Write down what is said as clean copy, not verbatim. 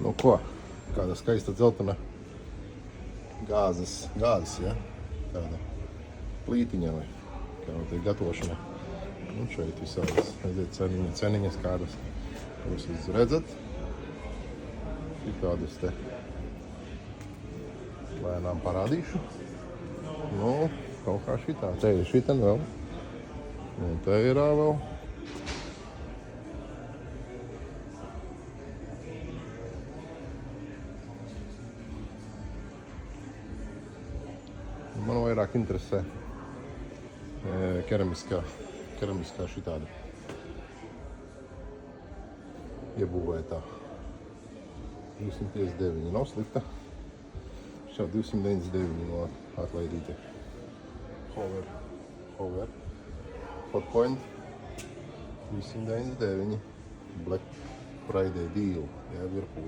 Nu ko, kāda skaista dzeltena gāzes, ja? Tāda plītiņa vai kāda gatavošana. Un šeit visādas, redziet, ceniņas kādas. Jūs redzat? Ir tādas te lēnām parādīšu. Nu, kaut kā šitā. Te ir šiten vēl. Un te ir vēl. Man vairāk interesē keramiskā šitāda iebūvētā. 259 nav slikta. Šā 299 no atlaidīte. Hover. Hotpoint. 299. Black Friday deal. Jā, Virpū.